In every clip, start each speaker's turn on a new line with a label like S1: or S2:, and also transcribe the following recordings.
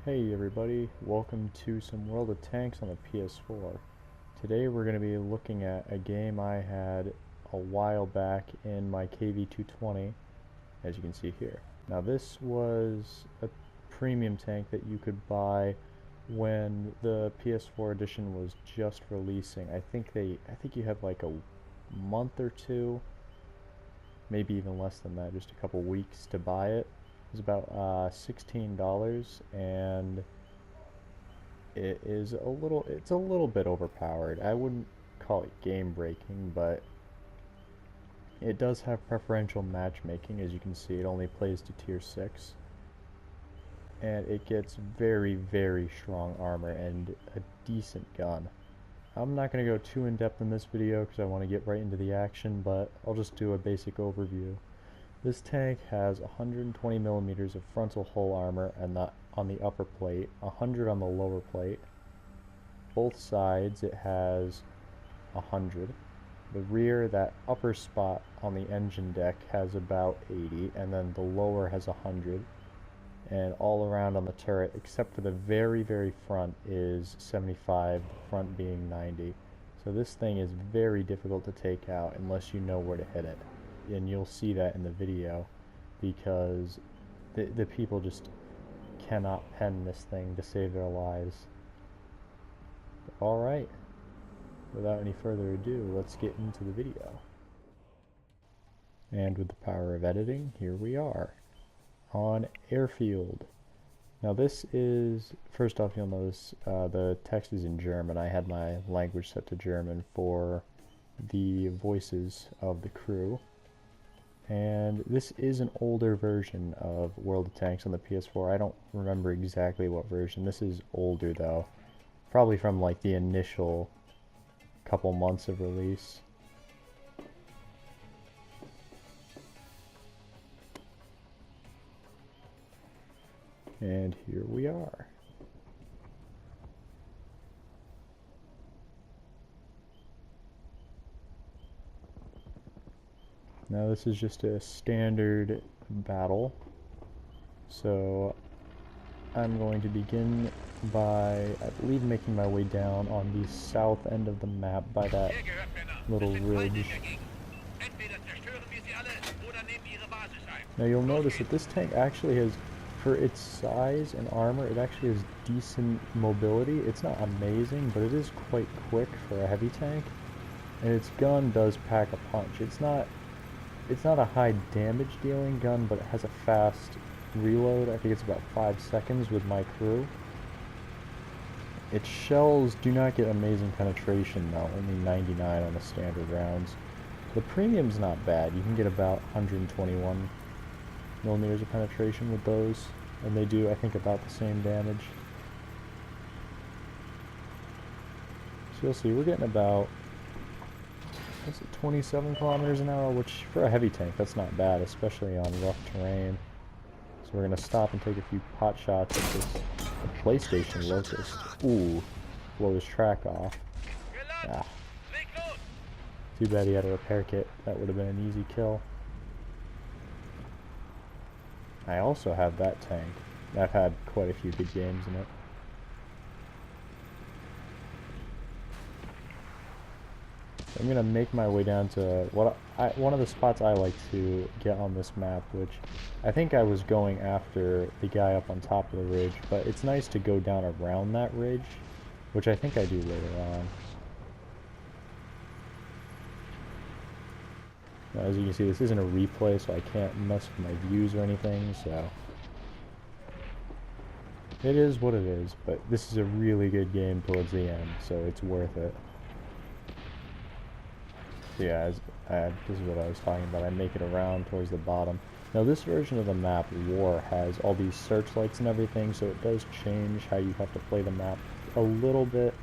S1: Hey everybody, welcome to some World of Tanks on the PS4. Today we're going to be looking at a game I had a while back in my KV-220, as you can see here. Now this was a premium tank that you could buy when the PS4 edition was just releasing. I think you had like a month or two, maybe even less than that, just a couple weeks to buy it. It was about $16, and it's a little bit overpowered. I wouldn't call it game breaking, but it does have preferential matchmaking. As you can see, it only plays to tier 6, and it gets very, very strong armor and a decent gun. I'm not going to go too in depth in this video because I want to get right into the action, but I'll just do a basic overview. This tank has 120 millimeters of frontal hull armor and on the upper plate, 100 on the lower plate. Both sides it has 100. The rear, that upper spot on the engine deck, has about 80, and then the lower has 100. And all around on the turret, except for the very, very front, is 75, the front being 90. So this thing is very difficult to take out unless you know where to hit it. And you'll see that in the video, because the people just cannot pen this thing to save their lives. Alright, without any further ado, let's get into the video. And with the power of editing, here we are on Airfield. Now this is, first off, you'll notice the text is in German. I had my language set to German for the voices of the crew. And this is an older version of World of Tanks on the PS4. I don't remember exactly what version. This is older though. Probably from like the initial couple months of release. And here we are. Now this is just a standard battle, so I'm going to begin by, I believe, making my way down on the south end of the map by that little ridge. Now you'll notice that this tank actually has, for its size and armor, it actually has decent mobility. It's not amazing, but it is quite quick for a heavy tank, and its gun does pack a punch. It's not a high damage dealing gun, but it has a fast reload. I think it's about 5 seconds with my crew. Its shells do not get amazing penetration though, only 99 on the standard rounds. The premium's not bad. You can get about 121 millimeters of penetration with those, and they do, I think, about the same damage. So you'll see we're getting about, what's it, 27 kilometers an hour, which for a heavy tank, that's not bad, especially on rough terrain. So we're going to stop and take a few pot shots at this PlayStation Locust. Ooh, blow his track off. Ah. Too bad he had a repair kit. That would have been an easy kill. I also have that tank. I've had quite a few good games in it. I'm going to make my way down to one of the spots I like to get on this map, which I think I was going after the guy up on top of the ridge, but it's nice to go down around that ridge, which I think I do later on. Now, as you can see, this isn't a replay, so I can't mess with my views or anything, so it is what it is, but this is a really good game towards the end, so it's worth it. Yeah, this is what I was talking about. I make it around towards the bottom. Now this version of the map, War, has all these searchlights and everything, so it does change how you have to play the map a little bit,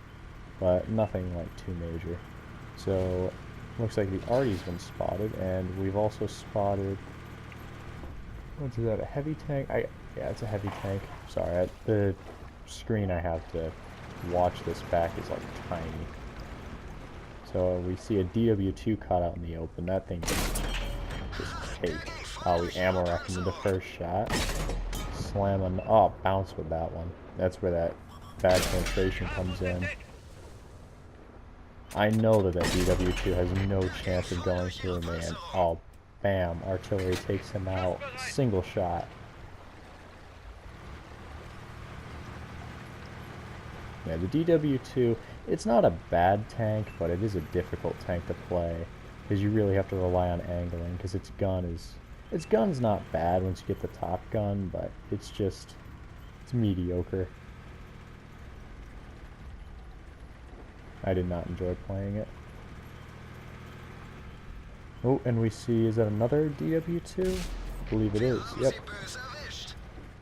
S1: but nothing like too major. So looks like the Arty's been spotted, and we've also spotted, what's that, a heavy tank? Yeah, it's a heavy tank. Sorry, the screen I have to watch this back is like tiny. So we see a DW2 caught out in the open. That thing just cake. Oh, we ammo racked him with the first shot. Slam on. Oh, bounce with that one. That's where that bad penetration comes in. I know that that DW2 has no chance of going through me, and oh, bam, artillery takes him out. Single shot. Yeah, the DW2, it's not a bad tank, but it is a difficult tank to play, because you really have to rely on angling, because its gun's not bad once you get the top gun, but it's mediocre. I did not enjoy playing it. Oh, and we see, is that another DW2? I believe it is, yep.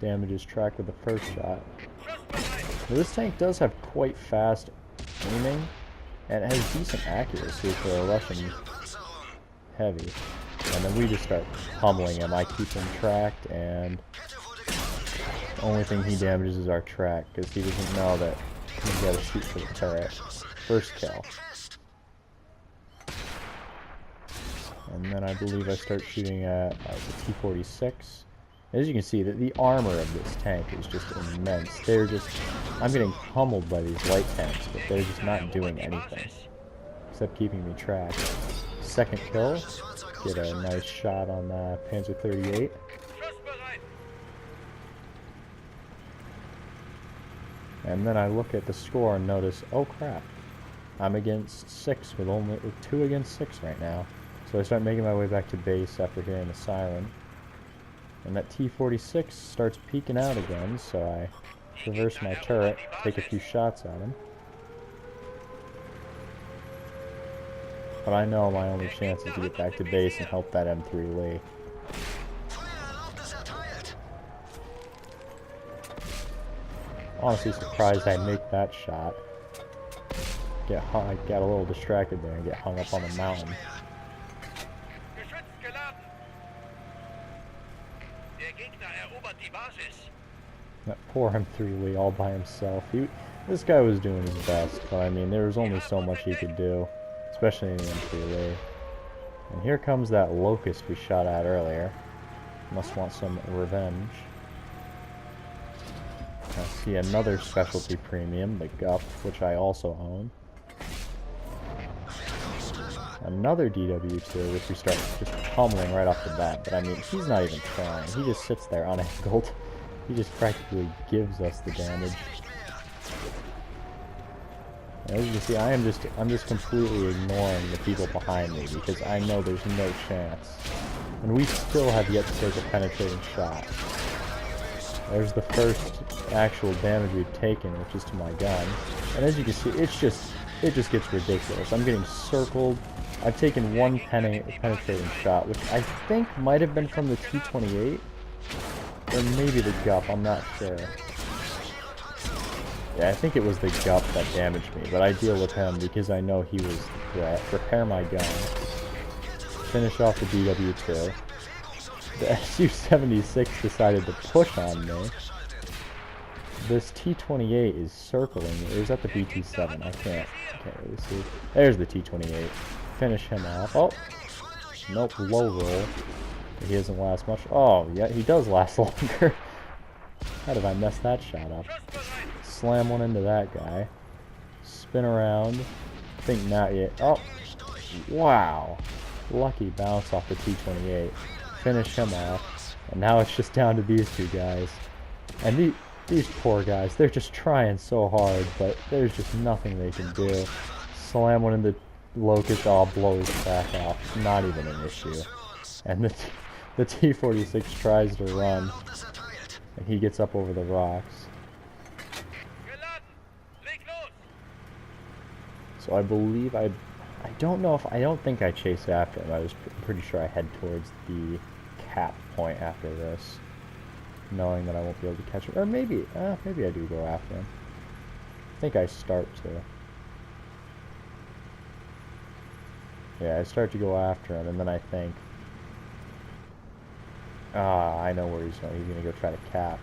S1: Damage is tracked with the first shot. Now, this tank does have quite fast aiming, and it has decent accuracy for a Russian heavy. And then we just start pummeling him. I keep him tracked, and the only thing he damages is our track, because he doesn't know that he's got to shoot for the turret. First kill. And then I believe I start shooting at the T-46. As you can see, the armor of this tank is just immense. I'm getting pummeled by these light tanks, but they're just not doing anything. Except keeping me tracked. Second kill. Get a nice shot on Panzer 38. And then I look at the score and notice, oh crap. I'm against 6 with 2 against 6 right now. So I start making my way back to base after hearing the siren. And that T-46 starts peeking out again, so I reverse my turret, take a few shots at him. But I know my only chance is to get back to base and help that M3 Lee. Honestly surprised I make that shot. I got a little distracted there and get hung up on the mountain. That poor M3 Lee all by himself. This guy was doing his best, but I mean, there was only so much he could do, especially in the M3 Lee. And here comes that locust we shot at earlier. Must want some revenge. I see another specialty premium, the GUP, which I also own. Another DW2, which we start just pummeling right off the bat, but I mean, he's not even trying. He just sits there unangled. He just practically gives us the damage. As you can see, I'm just completely ignoring the people behind me because I know there's no chance. And we still have yet to take a penetrating shot. There's the first actual damage we've taken, which is to my gun. And as you can see, it just gets ridiculous. I'm getting circled. I've taken one penetrating shot, which I think might have been from the T-28, or maybe the GUP, I'm not sure. Yeah, I think it was the GUP that damaged me, but I deal with him because I know he was the threat. Repair my gun. Finish off the DW2. The Su-76 decided to push on me. This T-28 is circling. Or is that the BT-7? I can't really see. There's the T-28. Finish him off. Oh! Nope, low roll. He doesn't last much. Oh, yeah, he does last longer. How did I mess that shot up? Slam one into that guy. Spin around. Think not yet. Oh! Wow! Lucky bounce off the T-28. Finish him off. And now it's just down to these two guys. And these poor guys, they're just trying so hard, but there's just nothing they can do. Slam one into Locust, all blows back off. Not even an issue. And the T-46 tries to run. And he gets up over the rocks. So I believe I don't think I chase after him. I was pretty sure I head towards the cap point after this, knowing that I won't be able to catch him. Or maybe I do go after him. I think I start to. Yeah, I start to go after him, and then I think, I know where he's going. He's gonna go try to cap.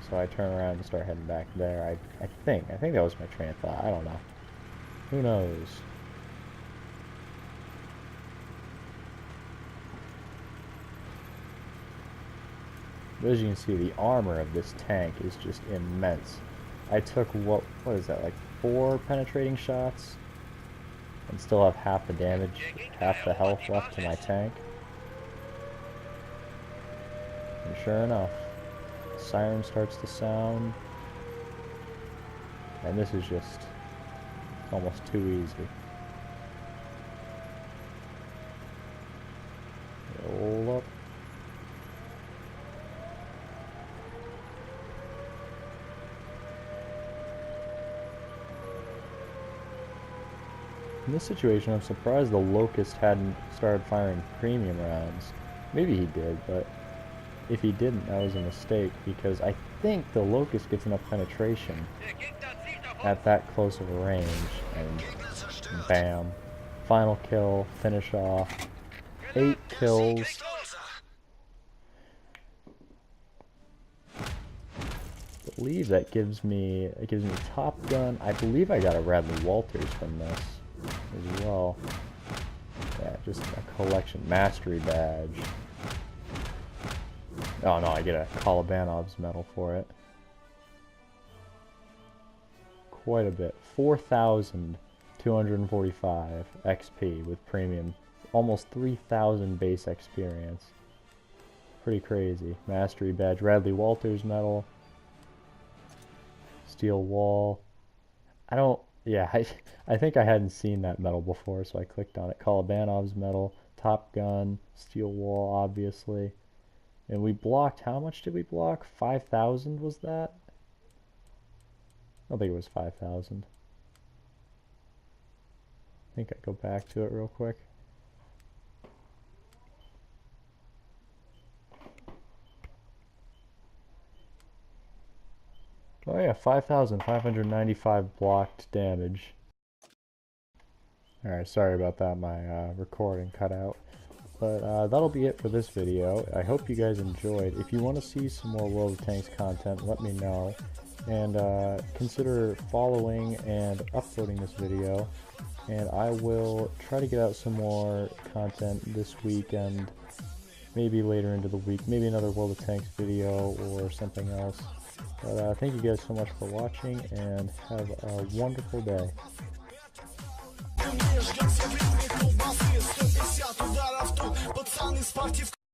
S1: So I turn around and start heading back there. I think that was my train of thought. I don't know. Who knows? But as you can see, the armor of this tank is just immense. I took, what is that, like 4 penetrating shots? And still have half the damage, half the health left to my tank. And sure enough, the siren starts to sound. And this is just almost too easy. Roll up. In this situation, I'm surprised the Locust hadn't started firing premium rounds. Maybe he did, but if he didn't, that was a mistake, because I think the Locust gets enough penetration at that close of a range, and bam. Final kill, finish off. 8 kills. I believe that gives me Top Gun. I believe I got a Bradley Walters from this as well. Yeah, just a collection mastery badge. Oh no, I get a Kolobanov's medal for it. Quite a bit. 4,245 XP with premium. Almost 3,000 base experience. Pretty crazy. Mastery badge. Bradley Walters medal. Steel wall. I think I hadn't seen that medal before, so I clicked on it. Kolobanov's medal, Top Gun, steel wall, obviously. And we blocked, how much did we block? 5,000 was that? I don't think it was 5,000. I think I go back to it real quick. Oh yeah, 5,595 blocked damage. Alright, sorry about that, my recording cut out. But that'll be it for this video. I hope you guys enjoyed. If you want to see some more World of Tanks content, let me know. And consider following and uploading this video. And I will try to get out some more content this week and maybe later into the week. Maybe another World of Tanks video or something else. But thank you guys so much for watching, and have a wonderful day. Пацаны, спортивка.